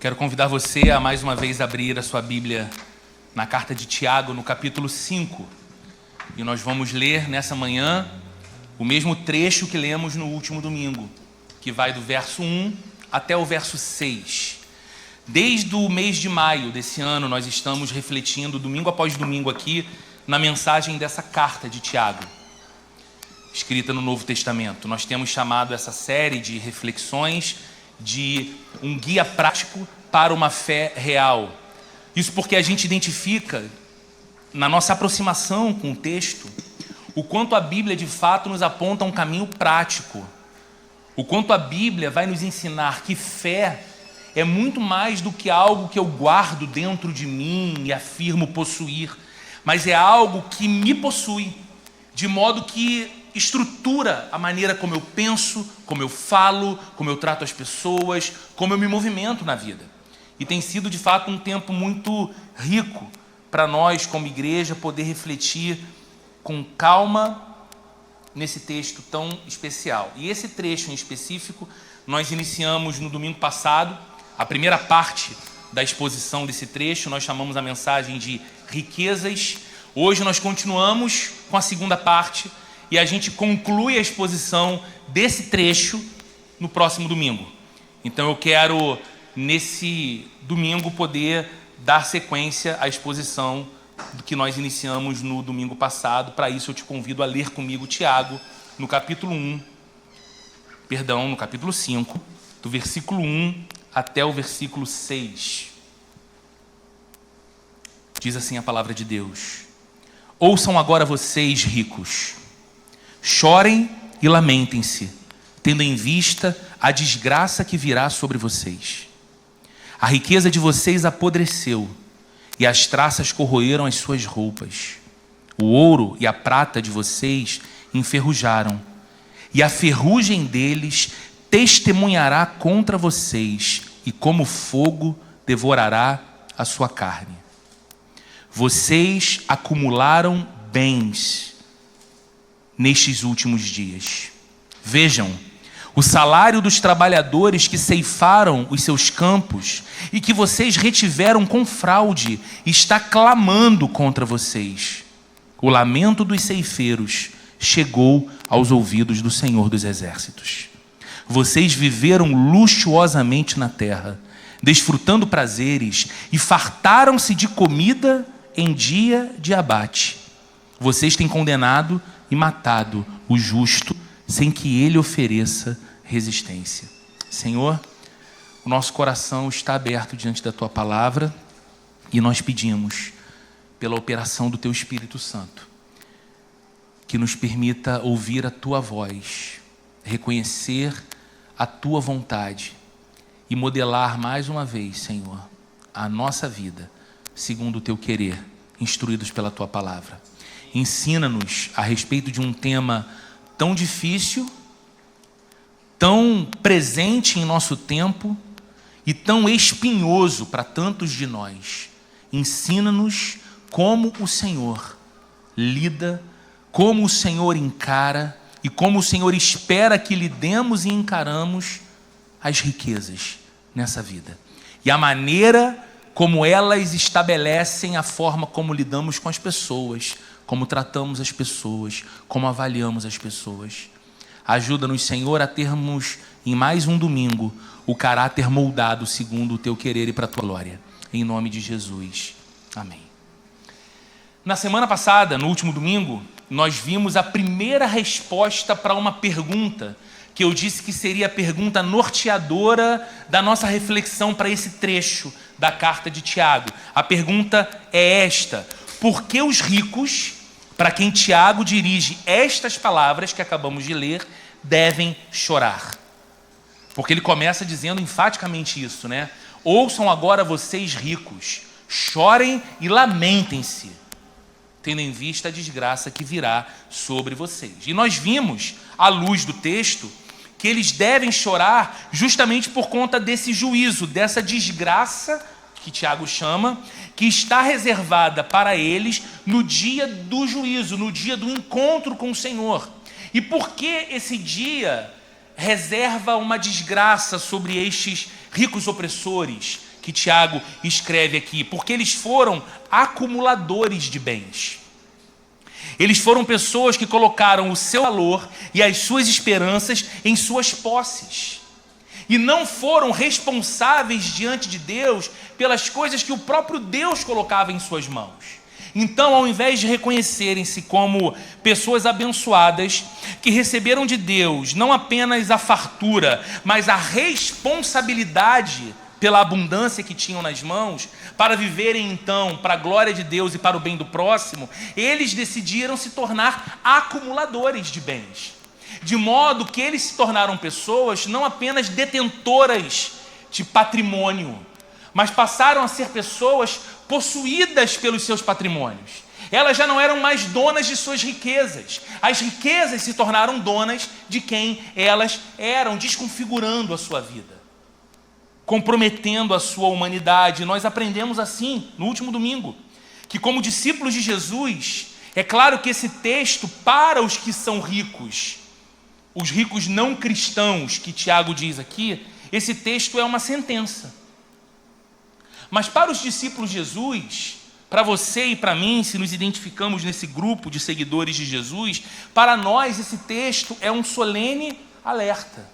quero convidar você a mais uma vez abrir a sua Bíblia na carta de Tiago, no capítulo 5. E nós vamos ler nessa manhã o mesmo trecho que lemos no último domingo, que vai do verso 1 até o verso 6. Desde o mês de maio desse ano, nós estamos refletindo, domingo após domingo aqui, na mensagem dessa carta de Tiago, escrita no Novo Testamento. Nós temos chamado essa série de reflexões de um guia prático para uma fé real. Isso porque a gente identifica, na nossa aproximação com o texto, o quanto a Bíblia de fato nos aponta um caminho prático. O quanto a Bíblia vai nos ensinar que fé é muito mais do que algo que eu guardo dentro de mim e afirmo possuir, mas é algo que me possui, de modo que estrutura a maneira como eu penso, como eu falo, como eu trato as pessoas, como eu me movimento na vida. E tem sido de fato um tempo muito rico para nós como igreja poder refletir com calma nesse texto tão especial. E esse trecho em específico nós iniciamos no domingo passado. A primeira parte da exposição desse trecho nós chamamos a mensagem de riquezas. Hoje nós continuamos com a segunda parte e a gente conclui a exposição desse trecho no próximo domingo. Então eu quero, nesse domingo, poder dar sequência à exposição do que nós iniciamos no domingo passado. Para isso eu te convido a ler comigo Tiago, no capítulo 5, do versículo 1 até o versículo 6. Diz assim a palavra de Deus: ouçam agora vocês, ricos, chorem e lamentem-se, tendo em vista a desgraça que virá sobre vocês. A riqueza de vocês apodreceu, e as traças corroeram as suas roupas. O ouro e a prata de vocês enferrujaram, e a ferrugem deles testemunhará contra vocês, e como fogo devorará a sua carne. Vocês acumularam bens nestes últimos dias. Vejam, o salário dos trabalhadores que ceifaram os seus campos e que vocês retiveram com fraude está clamando contra vocês. O lamento dos ceifeiros chegou aos ouvidos do Senhor dos Exércitos. Vocês viveram luxuosamente na terra, desfrutando prazeres e fartaram-se de comida em dia de abate. Vocês têm condenado e matado o justo sem que ele ofereça resistência. Senhor, o nosso coração está aberto diante da tua palavra e nós pedimos, pela operação do teu Espírito Santo, que nos permita ouvir a tua voz, reconhecer a tua vontade e modelar mais uma vez, Senhor, a nossa vida segundo o teu querer, instruídos pela tua palavra. Ensina-nos a respeito de um tema tão difícil, tão presente em nosso tempo e tão espinhoso para tantos de nós. Ensina-nos como o Senhor lida, como o Senhor encara e como o Senhor espera que lidemos e encaramos as riquezas nessa vida. E a maneira como elas estabelecem a forma como lidamos com as pessoas, como tratamos as pessoas, como avaliamos as pessoas. Ajuda-nos, Senhor, a termos em mais um domingo o caráter moldado segundo o teu querer e para a tua glória. Em nome de Jesus. Amém. Na semana passada, no último domingo, nós vimos a primeira resposta para uma pergunta que eu disse que seria a pergunta norteadora da nossa reflexão para esse trecho da carta de Tiago. A pergunta é esta: por que os ricos, para quem Tiago dirige estas palavras que acabamos de ler, devem chorar? Porque ele começa dizendo enfaticamente isso, né? Ouçam agora vocês ricos, chorem e lamentem-se, tendo em vista a desgraça que virá sobre vocês. E nós vimos, à luz do texto, que eles devem chorar justamente por conta desse juízo, dessa desgraça que Tiago chama, que está reservada para eles no dia do juízo, no dia do encontro com o Senhor. E por que esse dia reserva uma desgraça sobre estes ricos opressores que Tiago escreve aqui? Porque eles foram acumuladores de bens. Eles foram pessoas que colocaram o seu valor e as suas esperanças em suas posses. E não foram responsáveis diante de Deus pelas coisas que o próprio Deus colocava em suas mãos. Então, ao invés de reconhecerem-se como pessoas abençoadas, que receberam de Deus não apenas a fartura, mas a responsabilidade pela abundância que tinham nas mãos, para viverem então para a glória de Deus e para o bem do próximo, eles decidiram se tornar acumuladores de bens. De modo que eles se tornaram pessoas não apenas detentoras de patrimônio, mas passaram a ser pessoas possuídas pelos seus patrimônios. Elas já não eram mais donas de suas riquezas. As riquezas se tornaram donas de quem elas eram, desconfigurando a sua vida, comprometendo a sua humanidade. Nós aprendemos assim, no último domingo, que como discípulos de Jesus, é claro que esse texto, para os que são ricos, os ricos não cristãos, que Tiago diz aqui, esse texto é uma sentença. Mas para os discípulos de Jesus, para você e para mim, se nos identificamos nesse grupo de seguidores de Jesus, para nós esse texto é um solene alerta,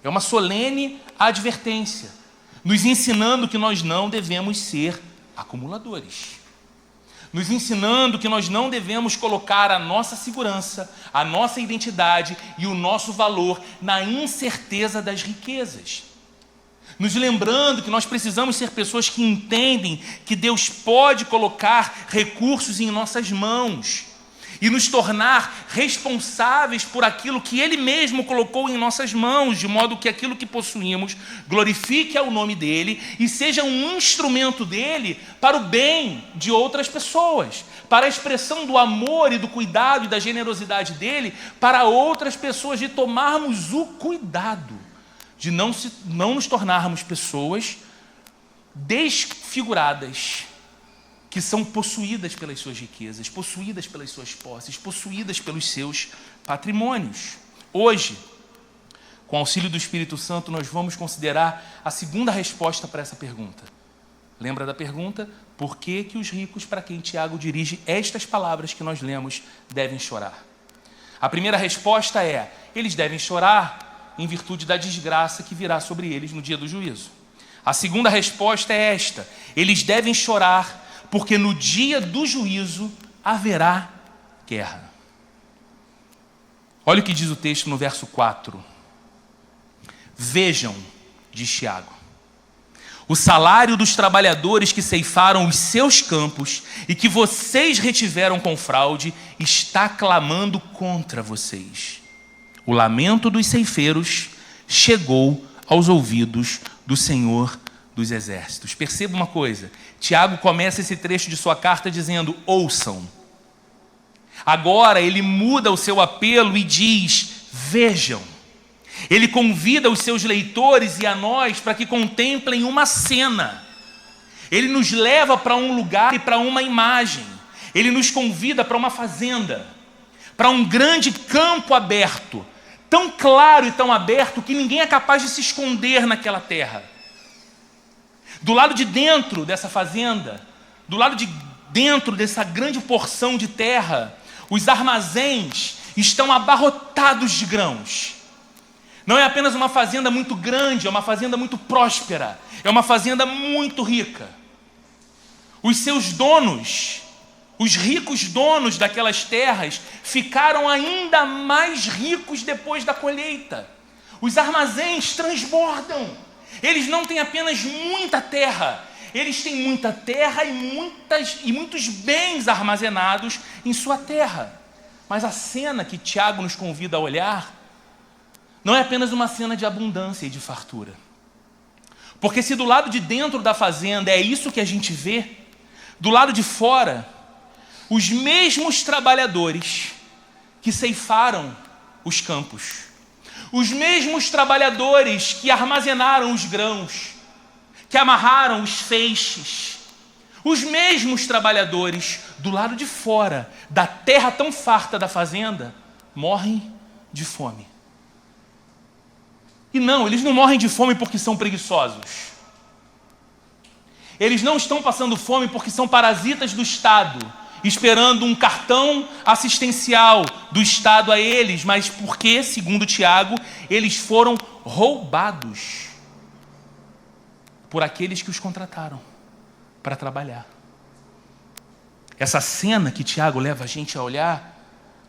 é uma solene advertência, nos ensinando que nós não devemos ser acumuladores, nos ensinando que nós não devemos colocar a nossa segurança, a nossa identidade e o nosso valor na incerteza das riquezas. Nos lembrando que nós precisamos ser pessoas que entendem que Deus pode colocar recursos em nossas mãos e nos tornar responsáveis por aquilo que Ele mesmo colocou em nossas mãos, de modo que aquilo que possuímos glorifique ao nome dEle e seja um instrumento dEle para o bem de outras pessoas, para a expressão do amor e do cuidado e da generosidade dEle para outras pessoas, de tomarmos o cuidado de não nos tornarmos pessoas desfiguradas, que são possuídas pelas suas riquezas, possuídas pelas suas posses, possuídas pelos seus patrimônios. Hoje, com o auxílio do Espírito Santo, nós vamos considerar a segunda resposta para essa pergunta. Lembra da pergunta? Por que que os ricos, para quem Tiago dirige estas palavras que nós lemos, devem chorar? A primeira resposta é: eles devem chorar em virtude da desgraça que virá sobre eles no dia do juízo. A segunda resposta é esta: eles devem chorar porque no dia do juízo haverá guerra. Olha o que diz o texto no verso 4. Vejam, diz Tiago, o salário dos trabalhadores que ceifaram os seus campos e que vocês retiveram com fraude está clamando contra vocês. O lamento dos ceifeiros chegou aos ouvidos do Senhor dos Exércitos. Perceba uma coisa, Tiago começa esse trecho de sua carta dizendo: ouçam. Agora ele muda o seu apelo e diz: vejam. Ele convida os seus leitores e a nós para que contemplem uma cena. Ele nos leva para um lugar e para uma imagem. Ele nos convida para uma fazenda, para um grande campo aberto, tão claro e tão aberto que ninguém é capaz de se esconder naquela terra. Do lado de dentro dessa fazenda, do lado de dentro dessa grande porção de terra, os armazéns estão abarrotados de grãos. Não é apenas uma fazenda muito grande, é uma fazenda muito próspera, é uma fazenda muito rica. Os seus donos, os ricos donos daquelas terras, ficaram ainda mais ricos depois da colheita. Os armazéns transbordam. Eles não têm apenas muita terra, eles têm muita terra e muitos bens armazenados em sua terra. Mas a cena que Tiago nos convida a olhar não é apenas uma cena de abundância e de fartura. Porque se do lado de dentro da fazenda é isso que a gente vê, do lado de fora, os mesmos trabalhadores que ceifaram os campos, os mesmos trabalhadores que armazenaram os grãos, que amarraram os feixes, os mesmos trabalhadores do lado de fora da terra tão farta da fazenda morrem de fome. E não, eles não morrem de fome porque são preguiçosos. Eles não estão passando fome porque são parasitas do Estado, esperando um cartão assistencial do Estado a eles, mas porque, segundo Tiago, eles foram roubados por aqueles que os contrataram para trabalhar. Essa cena que Tiago leva a gente a olhar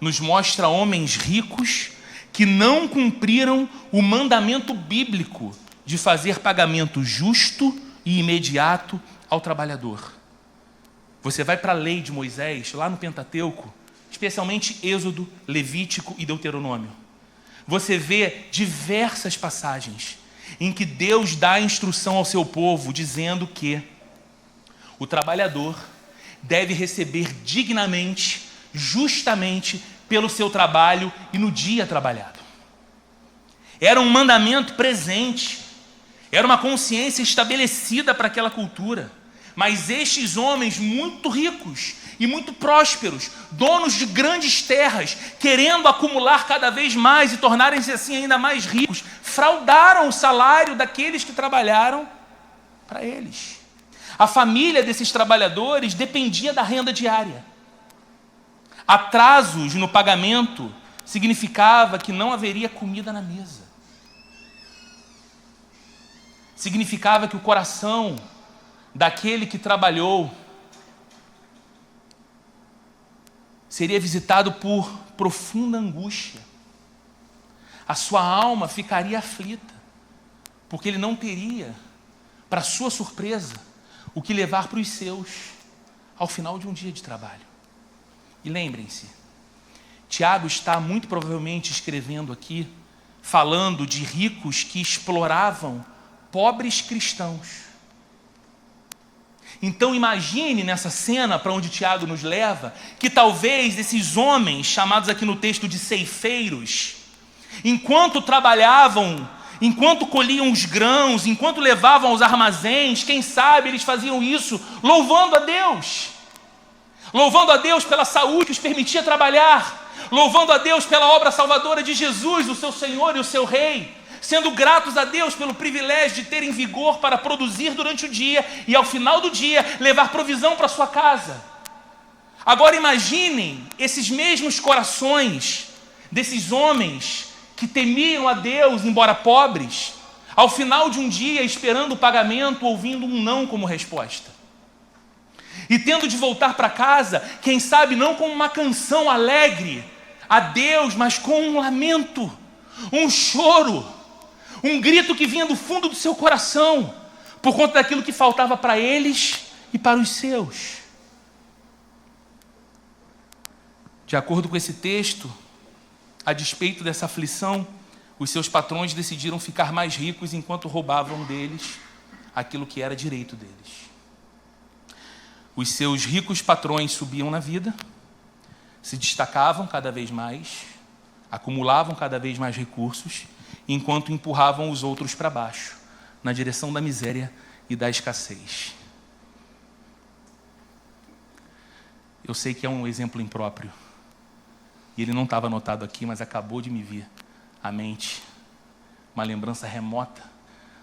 nos mostra homens ricos que não cumpriram o mandamento bíblico de fazer pagamento justo e imediato ao trabalhador. Você vai para a lei de Moisés, lá no Pentateuco, especialmente Êxodo, Levítico e Deuteronômio. Você vê diversas passagens em que Deus dá a instrução ao seu povo, dizendo que o trabalhador deve receber dignamente, justamente, pelo seu trabalho e no dia trabalhado. Era um mandamento presente, era uma consciência estabelecida para aquela cultura. Mas estes homens muito ricos e muito prósperos, donos de grandes terras, querendo acumular cada vez mais e tornarem-se assim ainda mais ricos, fraudaram o salário daqueles que trabalharam para eles. A família desses trabalhadores dependia da renda diária. Atrasos no pagamento significava que não haveria comida na mesa. Significava que o coração daquele que trabalhou seria visitado por profunda angústia. A sua alma ficaria aflita, porque ele não teria, para sua surpresa, o que levar para os seus ao final de um dia de trabalho. E lembrem-se, Tiago está muito provavelmente escrevendo aqui, falando de ricos que exploravam pobres cristãos. Então imagine nessa cena para onde Tiago nos leva, que talvez esses homens, chamados aqui no texto de ceifeiros, enquanto trabalhavam, enquanto colhiam os grãos, enquanto levavam aos armazéns, quem sabe eles faziam isso louvando a Deus. Louvando a Deus pela saúde que os permitia trabalhar, louvando a Deus pela obra salvadora de Jesus, o seu Senhor e o seu Rei, sendo gratos a Deus pelo privilégio de terem vigor para produzir durante o dia e ao final do dia levar provisão para sua casa. Agora imaginem esses mesmos corações desses homens que temiam a Deus, embora pobres, ao final de um dia esperando o pagamento, ouvindo um não como resposta. E tendo de voltar para casa, quem sabe não com uma canção alegre a Deus, mas com um lamento, um choro, um grito que vinha do fundo do seu coração, por conta daquilo que faltava para eles e para os seus. De acordo com esse texto, a despeito dessa aflição, os seus patrões decidiram ficar mais ricos enquanto roubavam deles aquilo que era direito deles. Os seus ricos patrões subiam na vida, se destacavam cada vez mais, acumulavam cada vez mais recursos, enquanto empurravam os outros para baixo, na direção da miséria e da escassez. Eu sei que é um exemplo impróprio, e ele não estava anotado aqui, mas acabou de me vir à mente uma lembrança remota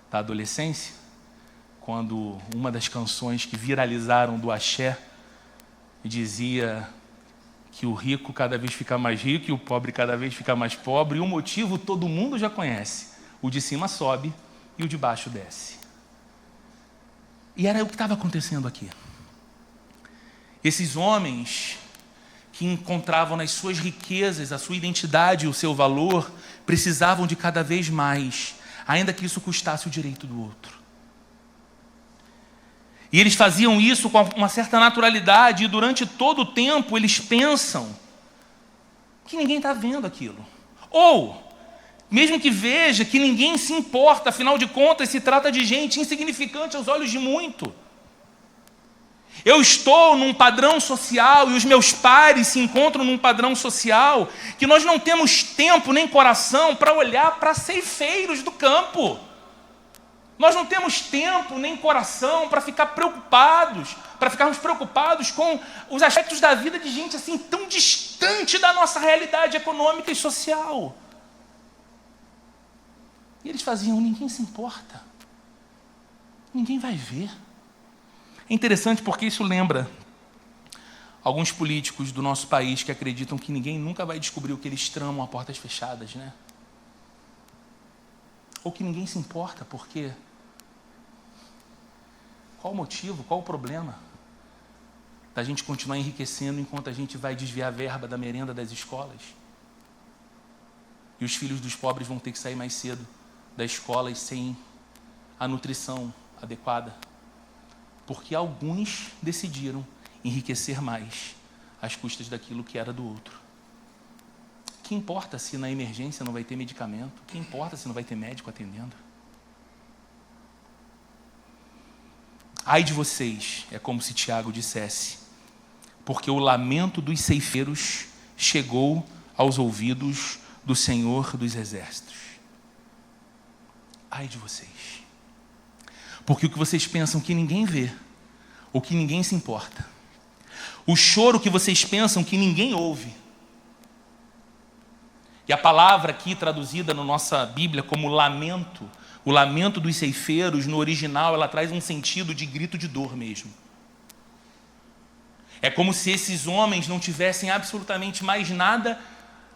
da adolescência, quando uma das canções que viralizaram do axé dizia que o rico cada vez fica mais rico e o pobre cada vez fica mais pobre, e o motivo todo mundo já conhece: o de cima sobe e o de baixo desce. E era o que estava acontecendo aqui. Esses homens que encontravam nas suas riquezas a sua identidade e o seu valor, precisavam de cada vez mais, ainda que isso custasse o direito do outro. E eles faziam isso com uma certa naturalidade, e durante todo o tempo eles pensam que ninguém está vendo aquilo. Ou, mesmo que veja, que ninguém se importa, afinal de contas se trata de gente insignificante aos olhos de muito. Eu estou num padrão social e os meus pares se encontram num padrão social que nós não temos tempo nem coração para olhar para ceifeiros do campo. Nós não temos tempo nem coração para ficarmos preocupados com os aspectos da vida de gente assim tão distante da nossa realidade econômica e social. E eles faziam: ninguém se importa, ninguém vai ver. É interessante porque isso lembra alguns políticos do nosso país que acreditam que ninguém nunca vai descobrir o que eles tramam a portas fechadas, né? Ou que ninguém se importa, porque qual o motivo, qual o problema da gente continuar enriquecendo enquanto a gente vai desviar a verba da merenda das escolas? E os filhos dos pobres vão ter que sair mais cedo da escola e sem a nutrição adequada, porque alguns decidiram enriquecer mais às custas daquilo que era do outro. Que importa se na emergência não vai ter medicamento? Que importa se não vai ter médico atendendo? Ai de vocês, é como se Tiago dissesse, porque o lamento dos ceifeiros chegou aos ouvidos do Senhor dos Exércitos. Ai de vocês. Porque o que vocês pensam que ninguém vê, ou que ninguém se importa, o choro que vocês pensam que ninguém ouve, e a palavra aqui traduzida na nossa Bíblia como lamento, o lamento dos ceifeiros, no original, ela traz um sentido de grito de dor mesmo. É como se esses homens não tivessem absolutamente mais nada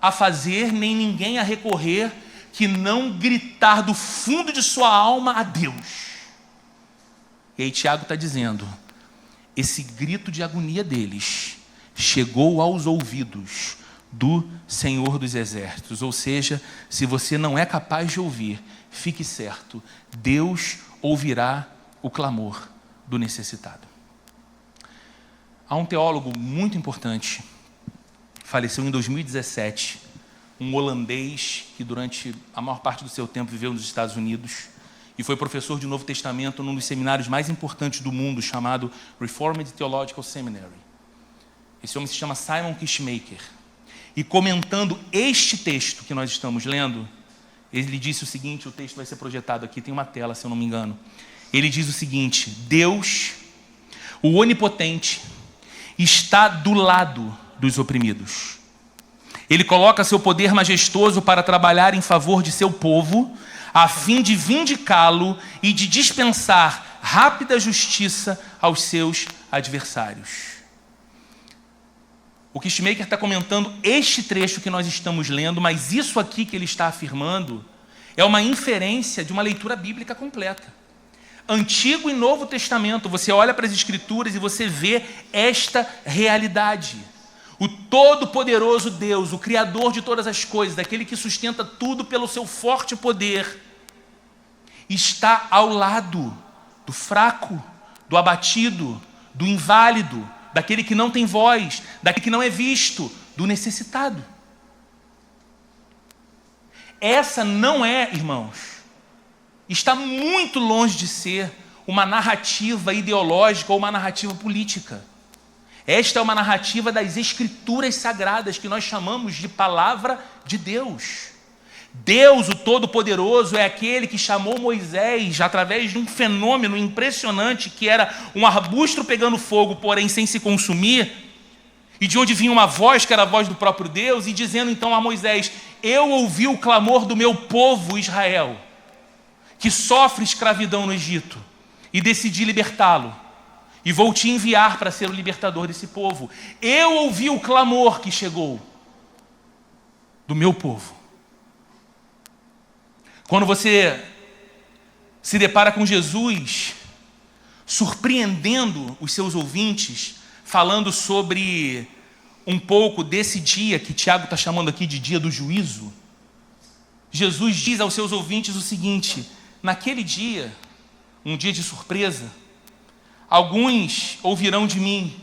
a fazer, nem ninguém a recorrer, que não gritar do fundo de sua alma a Deus. E aí Tiago está dizendo, esse grito de agonia deles chegou aos ouvidos do Senhor dos Exércitos. Ou seja, se você não é capaz de ouvir, fique certo, Deus ouvirá o clamor do necessitado. Há um teólogo muito importante, faleceu em 2017, um holandês que durante a maior parte do seu tempo viveu nos Estados Unidos e foi professor de Novo Testamento num dos seminários mais importantes do mundo, chamado Reformed Theological Seminary. Esse homem se chama Simon Kistemaker. E comentando este texto que nós estamos lendo, ele disse o seguinte, o texto vai ser projetado aqui, tem uma tela, se eu não me engano. Ele diz o seguinte, Deus, o Onipotente, está do lado dos oprimidos. Ele coloca seu poder majestoso para trabalhar em favor de seu povo, a fim de vindicá-lo e de dispensar rápida justiça aos seus adversários. O Kistemaker está comentando este trecho que nós estamos lendo, mas isso aqui que ele está afirmando é uma inferência de uma leitura bíblica completa. Antigo e Novo Testamento, você olha para as Escrituras e você vê esta realidade. O Todo-Poderoso Deus, o Criador de todas as coisas, aquele que sustenta tudo pelo seu forte poder, está ao lado do fraco, do abatido, do inválido, daquele que não tem voz, daquele que não é visto, do necessitado. Essa não é, irmãos, está muito longe de ser uma narrativa ideológica ou uma narrativa política. Esta é uma narrativa das Escrituras Sagradas, que nós chamamos de Palavra de Deus. Deus, o Todo-Poderoso, é aquele que chamou Moisés através de um fenômeno impressionante, que era um arbusto pegando fogo, porém sem se consumir, e de onde vinha uma voz, que era a voz do próprio Deus, e dizendo então a Moisés, eu ouvi o clamor do meu povo Israel, que sofre escravidão no Egito, e decidi libertá-lo. E vou te enviar para ser o libertador desse povo. Eu ouvi o clamor que chegou do meu povo. Quando você se depara com Jesus, surpreendendo os seus ouvintes, falando sobre um pouco desse dia que Tiago está chamando aqui de dia do juízo, Jesus diz aos seus ouvintes o seguinte, naquele dia, um dia de surpresa, alguns ouvirão de mim,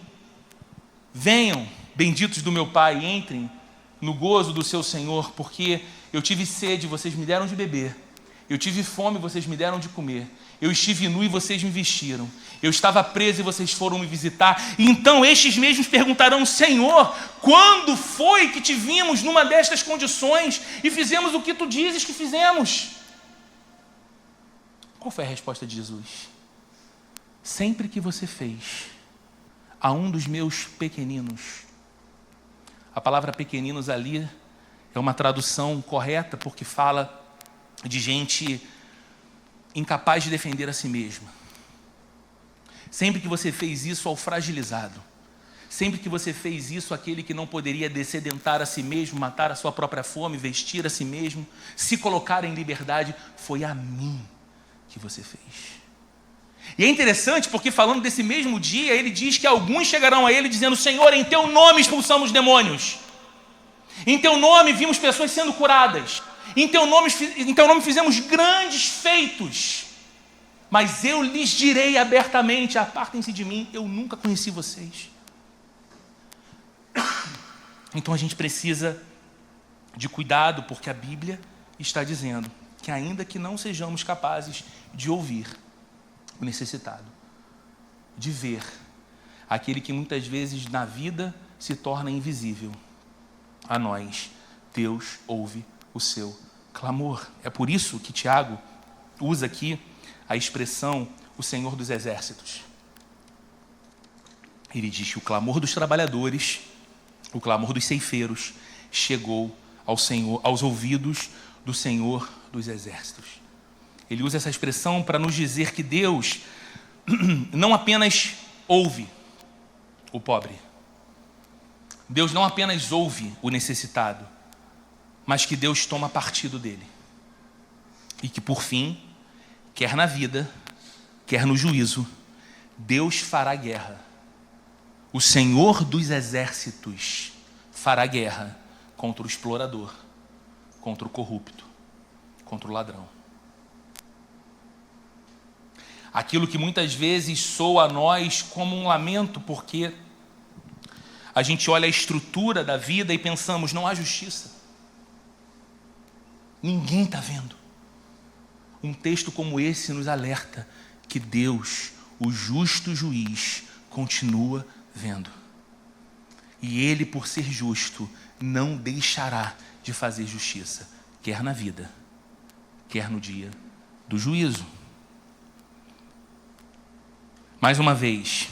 venham, benditos do meu Pai, entrem no gozo do seu Senhor, porque eu tive sede, vocês me deram de beber, eu tive fome, vocês me deram de comer, eu estive nu e vocês me vestiram, eu estava preso e vocês foram me visitar. E então estes mesmos perguntarão, Senhor, quando foi que te vimos numa destas condições e fizemos o que tu dizes que fizemos? Qual foi a resposta de Jesus? Sempre que você fez a um dos meus pequeninos. A palavra pequeninos ali é uma tradução correta porque fala de gente incapaz de defender a si mesma. Sempre que você fez isso ao fragilizado, sempre que você fez isso àquele que não poderia descedentar a si mesmo, matar a sua própria fome, vestir a si mesmo, se colocar em liberdade, foi a mim que você fez. E é interessante porque falando desse mesmo dia, ele diz que alguns chegarão a ele dizendo: Senhor, em teu nome expulsamos demônios. Em teu nome vimos pessoas sendo curadas. Em teu nome fizemos grandes feitos. Mas eu lhes direi abertamente: apartem-se de mim, eu nunca conheci vocês. Então a gente precisa de cuidado, porque a Bíblia está dizendo que ainda que não sejamos capazes de ouvir o necessitado, de ver aquele que muitas vezes na vida se torna invisível, a nós, Deus ouve o seu clamor. É por isso que Tiago usa aqui a expressão o Senhor dos Exércitos. Ele diz que o clamor dos trabalhadores, o clamor dos ceifeiros, chegou aos ouvidos do Senhor dos Exércitos. Ele usa essa expressão para nos dizer que Deus não apenas ouve o pobre, Deus não apenas ouve o necessitado, mas que Deus toma partido dele. E que por fim, quer na vida, quer no juízo, Deus fará guerra. O Senhor dos Exércitos fará guerra contra o explorador, contra o corrupto, contra o ladrão. Aquilo que muitas vezes soa a nós como um lamento, porque a gente olha a estrutura da vida e pensamos: não há justiça. Ninguém está vendo. Um texto como esse nos alerta que Deus, o justo juiz, continua vendo. E Ele, por ser justo, não deixará de fazer justiça, quer na vida, quer no dia do juízo. Mais uma vez,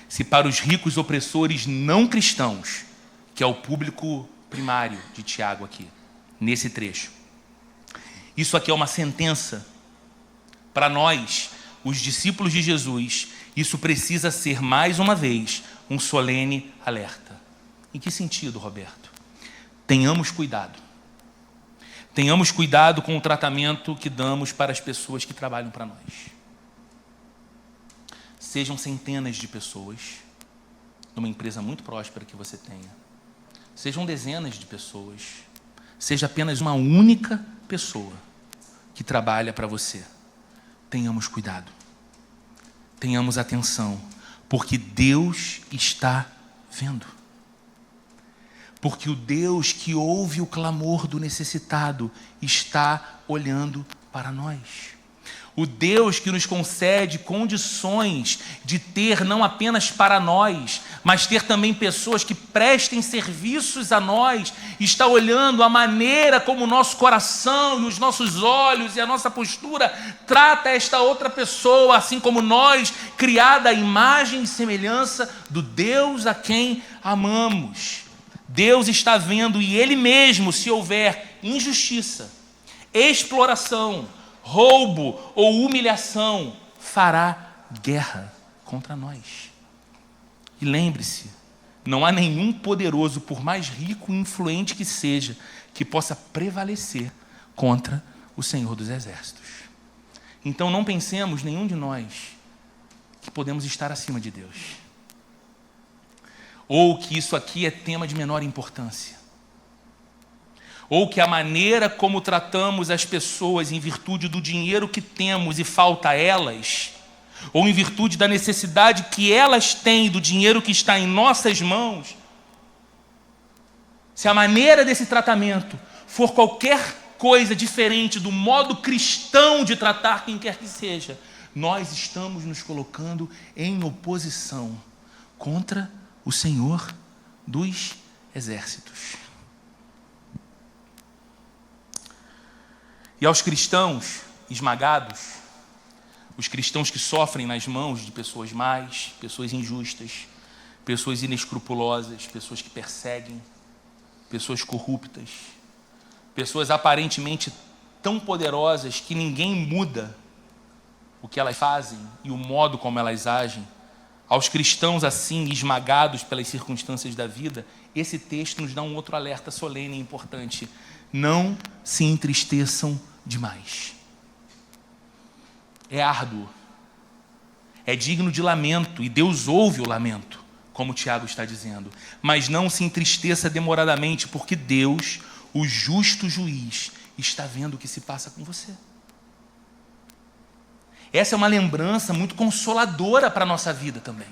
se para os ricos opressores não cristãos, que é o público primário de Tiago aqui, nesse trecho, isso aqui é uma sentença, para nós, os discípulos de Jesus, isso precisa ser, mais uma vez, um solene alerta. Em que sentido, Roberto? Tenhamos cuidado. Tenhamos cuidado com o tratamento que damos para as pessoas que trabalham para nós. Sejam centenas de pessoas, numa empresa muito próspera que você tenha. Sejam dezenas de pessoas. Seja apenas uma única pessoa que trabalha para você. Tenhamos cuidado. Tenhamos atenção, porque Deus está vendo. Porque o Deus que ouve o clamor do necessitado está olhando para nós. O Deus que nos concede condições de ter não apenas para nós, mas ter também pessoas que prestem serviços a nós, está olhando a maneira como o nosso coração e os nossos olhos e a nossa postura trata esta outra pessoa, assim como nós, criada à imagem e semelhança do Deus a quem amamos. Deus está vendo, e Ele mesmo, se houver injustiça, exploração, roubo ou humilhação, fará guerra contra nós. E lembre-se, não há nenhum poderoso, por mais rico e influente que seja, que possa prevalecer contra o Senhor dos Exércitos. Então não pensemos, nenhum de nós, que podemos estar acima de Deus, ou que isso aqui é tema de menor importância, ou que a maneira como tratamos as pessoas em virtude do dinheiro que temos e falta a elas, ou em virtude da necessidade que elas têm do dinheiro que está em nossas mãos, se a maneira desse tratamento for qualquer coisa diferente do modo cristão de tratar quem quer que seja, nós estamos nos colocando em oposição contra o Senhor dos Exércitos. E aos cristãos esmagados, os cristãos que sofrem nas mãos de pessoas más, pessoas injustas, pessoas inescrupulosas, pessoas que perseguem, pessoas corruptas, pessoas aparentemente tão poderosas que ninguém muda o que elas fazem e o modo como elas agem, Aos cristãos assim, esmagados pelas circunstâncias da vida, esse texto nos dá um outro alerta solene e importante. Não se entristeçam demais. É árduo, é digno de lamento, e Deus ouve o lamento, como o Tiago está dizendo. Mas não se entristeça demoradamente, porque Deus, o justo juiz, está vendo o que se passa com você. Essa é uma lembrança muito consoladora para a nossa vida também.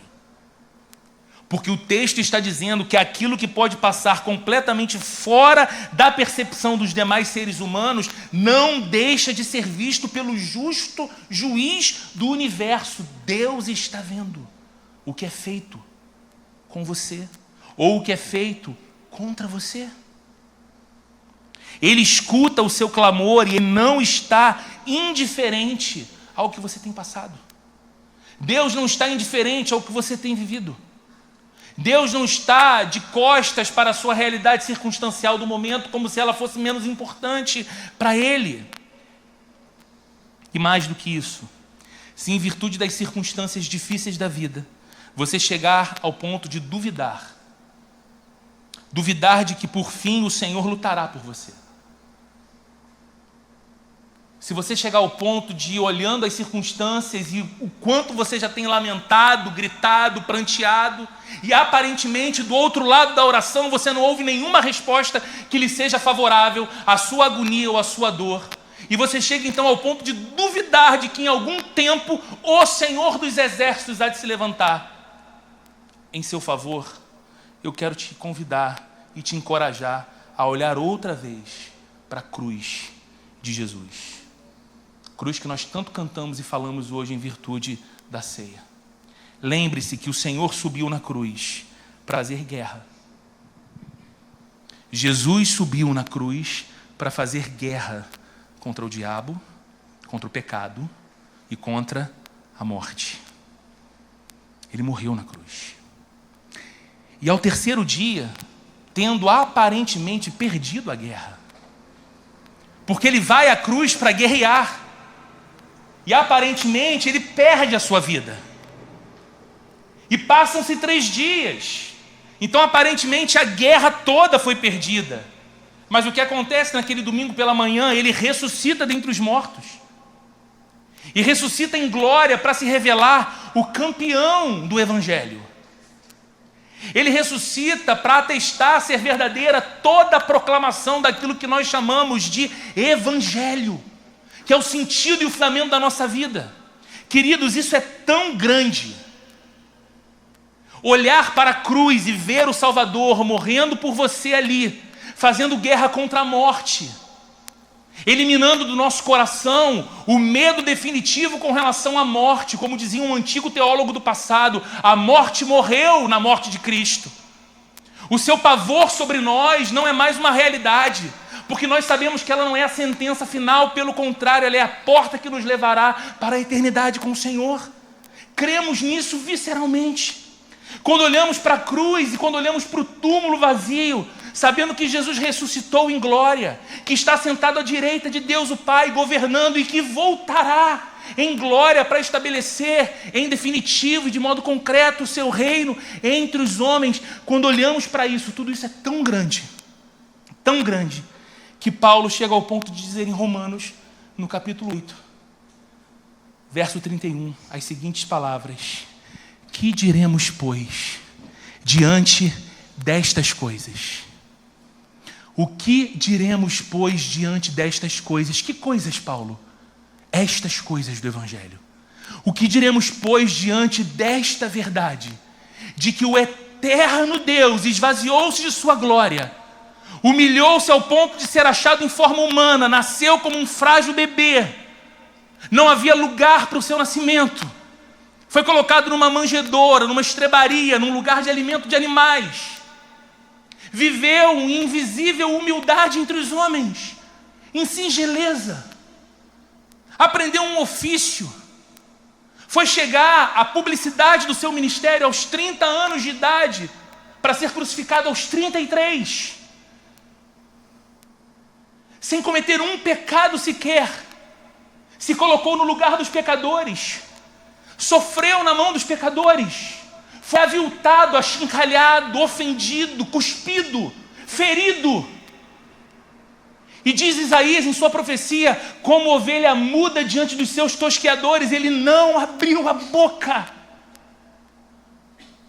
Porque o texto está dizendo que aquilo que pode passar completamente fora da percepção dos demais seres humanos não deixa de ser visto pelo justo juiz do universo. Deus está vendo o que é feito com você, ou o que é feito contra você. Ele escuta o seu clamor e ele não está indiferente ao que você tem passado. Deus não está indiferente ao que você tem vivido. Deus não está de costas para a sua realidade circunstancial do momento, como se ela fosse menos importante para Ele. E mais do que isso, se em virtude das circunstâncias difíceis da vida, você chegar ao ponto de duvidar de que por fim o Senhor lutará por você. Se você chegar ao ponto de ir olhando as circunstâncias e o quanto você já tem lamentado, gritado, pranteado, e aparentemente do outro lado da oração você não ouve nenhuma resposta que lhe seja favorável à sua agonia ou à sua dor, e você chega então ao ponto de duvidar de que em algum tempo o Senhor dos Exércitos há de se levantar em seu favor, eu quero te convidar e te encorajar a olhar outra vez para a cruz de Jesus. Cruz que nós tanto cantamos e falamos hoje em virtude da ceia. Lembre-se que o Senhor subiu na cruz para fazer guerra. Jesus subiu na cruz para fazer guerra contra o diabo, contra o pecado e contra a morte. Ele morreu na cruz. E ao terceiro dia, tendo aparentemente perdido a guerra, porque ele vai à cruz para guerrear, e aparentemente ele perde a sua vida. E passam-se 3 dias. Então aparentemente a guerra toda foi perdida. Mas o que acontece naquele domingo pela manhã? Ele ressuscita dentre os mortos. E ressuscita em glória para se revelar o campeão do Evangelho. Ele ressuscita para atestar ser verdadeira toda a proclamação daquilo que nós chamamos de Evangelho, que é o sentido e o fundamento da nossa vida. Queridos, isso é tão grande. Olhar para a cruz e ver o Salvador morrendo por você ali, fazendo guerra contra a morte, eliminando do nosso coração o medo definitivo com relação à morte, como dizia um antigo teólogo do passado, a morte morreu na morte de Cristo. O seu pavor sobre nós não é mais uma realidade, porque nós sabemos que ela não é a sentença final, pelo contrário, ela é a porta que nos levará para a eternidade com o Senhor. Cremos nisso visceralmente. Quando olhamos para a cruz e quando olhamos para o túmulo vazio, sabendo que Jesus ressuscitou em glória, que está sentado à direita de Deus o Pai, governando, e que voltará em glória para estabelecer em definitivo e de modo concreto o seu reino entre os homens. Quando olhamos para isso, tudo isso é tão grande, que Paulo chega ao ponto de dizer em Romanos, no capítulo 8, verso 31, as seguintes palavras: que diremos, pois, diante destas coisas? O que diremos, pois, diante destas coisas? Que coisas, Paulo? Estas coisas do Evangelho. O que diremos, pois, diante desta verdade, de que o eterno Deus esvaziou-se de sua glória, humilhou-se ao ponto de ser achado em forma humana, nasceu como um frágil bebê, não havia lugar para o seu nascimento, foi colocado numa manjedoura, numa estrebaria, num lugar de alimento de animais, viveu em invisível humildade entre os homens, em singeleza, aprendeu um ofício, foi chegar à publicidade do seu ministério aos 30 anos de idade, para ser crucificado aos 33, sem cometer um pecado sequer, se colocou no lugar dos pecadores, sofreu na mão dos pecadores, foi aviltado, achincalhado, ofendido, cuspido, ferido. E diz Isaías em sua profecia, como ovelha muda diante dos seus tosqueadores, ele não abriu a boca.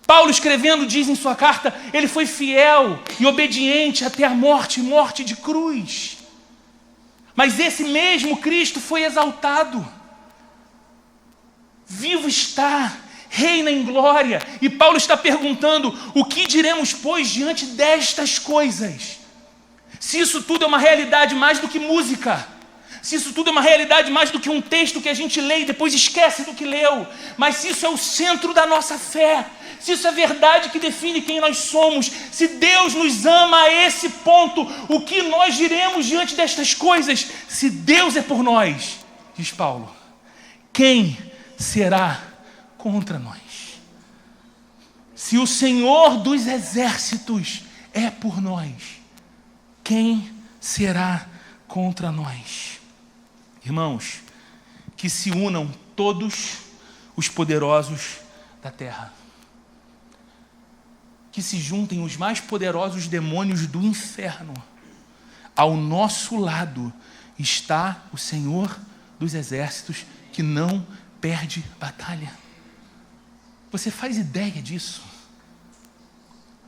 Paulo escrevendo diz em sua carta, ele foi fiel e obediente até a morte, morte de cruz. Mas esse mesmo Cristo foi exaltado. Vivo está, reina em glória. E Paulo está perguntando, o que diremos, pois, diante destas coisas? Se isso tudo é uma realidade mais do que música, se isso tudo é uma realidade mais do que um texto que a gente lê e depois esquece do que leu, mas se isso é o centro da nossa fé, se isso é verdade que define quem nós somos, se Deus nos ama a esse ponto, o que nós diremos diante destas coisas? Se Deus é por nós, diz Paulo, quem será contra nós? Se o Senhor dos exércitos é por nós, quem será contra nós? Irmãos, que se unam todos os poderosos da terra. Que se juntem os mais poderosos demônios do inferno. Ao nosso lado está o Senhor dos exércitos, que não perde batalha. Você faz ideia disso?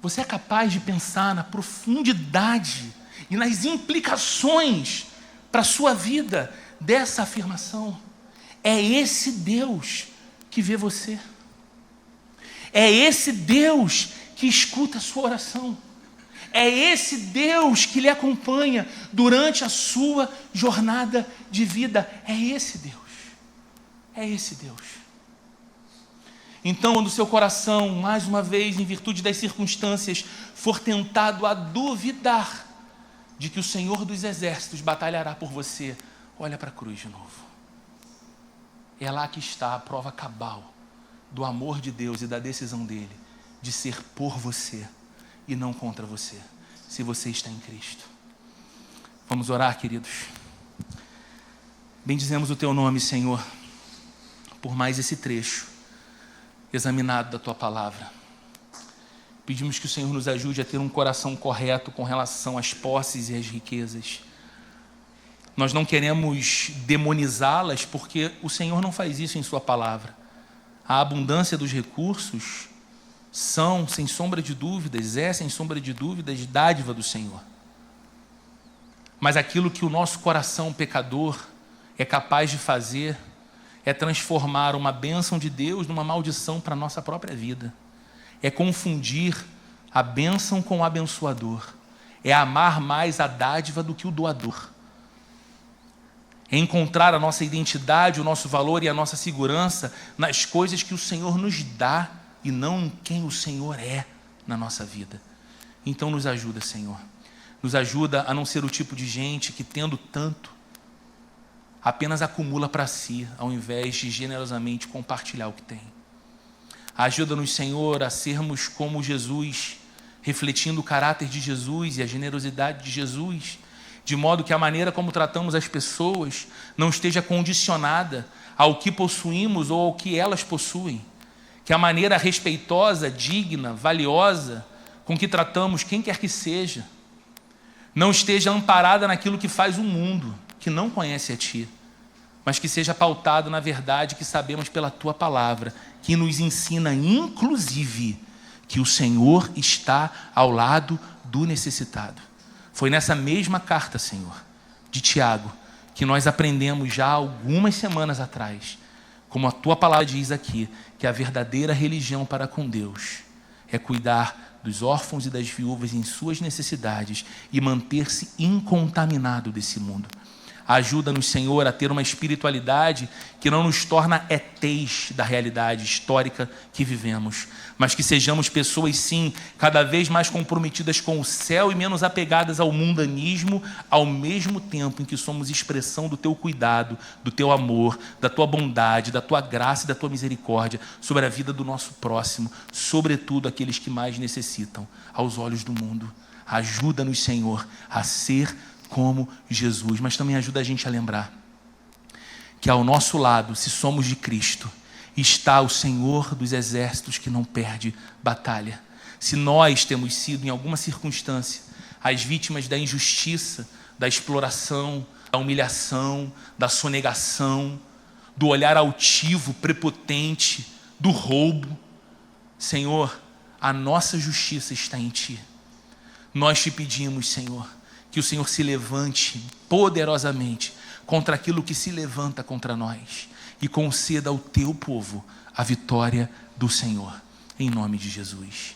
Você é capaz de pensar na profundidade e nas implicações para a sua vida dessa afirmação? É esse Deus que vê você. É esse Deus que escuta a sua oração. É esse Deus que lhe acompanha durante a sua jornada de vida. É esse Deus. É esse Deus. Então, quando o seu coração, mais uma vez, em virtude das circunstâncias, for tentado a duvidar de que o Senhor dos exércitos batalhará por você, olha para a cruz de novo. É lá que está a prova cabal do amor de Deus e da decisão dele de ser por você e não contra você, se você está em Cristo. Vamos orar, queridos. Bendizemos o teu nome, Senhor, por mais esse trecho examinado da tua palavra. Pedimos que o Senhor nos ajude a ter um coração correto com relação às posses e às riquezas. Nós não queremos demonizá-las, porque o Senhor não faz isso em sua palavra. A abundância dos recursos são, sem sombra de dúvidas, sem sombra de dúvidas, dádiva do Senhor. Mas aquilo que o nosso coração pecador é capaz de fazer é transformar uma bênção de Deus numa maldição para a nossa própria vida. É confundir a bênção com o abençoador. É amar mais a dádiva do que o doador. É encontrar a nossa identidade, o nosso valor e a nossa segurança nas coisas que o Senhor nos dá e não em quem o Senhor é na nossa vida. Então nos ajuda, Senhor. Nos ajuda a não ser o tipo de gente que, tendo tanto, apenas acumula para si, ao invés de generosamente compartilhar o que tem. Ajuda-nos, Senhor, a sermos como Jesus, refletindo o caráter de Jesus e a generosidade de Jesus, de modo que a maneira como tratamos as pessoas não esteja condicionada ao que possuímos ou ao que elas possuem. Que a maneira respeitosa, digna, valiosa com que tratamos quem quer que seja, não esteja amparada naquilo que faz o mundo, que não conhece a Ti, mas que seja pautado na verdade que sabemos pela Tua palavra, que nos ensina, inclusive, que o Senhor está ao lado do necessitado. Foi nessa mesma carta, Senhor, de Tiago, que nós aprendemos já algumas semanas atrás, como a Tua palavra diz aqui, que a verdadeira religião para com Deus é cuidar dos órfãos e das viúvas em suas necessidades e manter-se incontaminado desse mundo. Ajuda-nos, Senhor, a ter uma espiritualidade que não nos torna ETs da realidade histórica que vivemos, mas que sejamos pessoas, sim, cada vez mais comprometidas com o céu e menos apegadas ao mundanismo, ao mesmo tempo em que somos expressão do Teu cuidado, do Teu amor, da Tua bondade, da Tua graça e da Tua misericórdia sobre a vida do nosso próximo, sobretudo aqueles que mais necessitam, aos olhos do mundo. Ajuda-nos, Senhor, a ser como Jesus, mas também ajuda a gente a lembrar que ao nosso lado, se somos de Cristo, está o Senhor dos exércitos que não perde batalha. Se nós temos sido, em alguma circunstância, as vítimas da injustiça, da exploração, da humilhação, da sonegação, do olhar altivo, prepotente, do roubo, Senhor, a nossa justiça está em Ti. Nós te pedimos, Senhor, que o Senhor se levante poderosamente contra aquilo que se levanta contra nós e conceda ao Teu povo a vitória do Senhor, em nome de Jesus.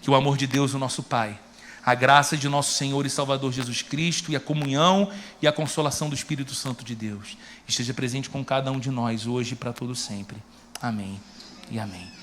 Que o amor de Deus, o nosso Pai, a graça de nosso Senhor e Salvador Jesus Cristo e a comunhão e a consolação do Espírito Santo de Deus esteja presente com cada um de nós hoje e para todo sempre. Amém e amém.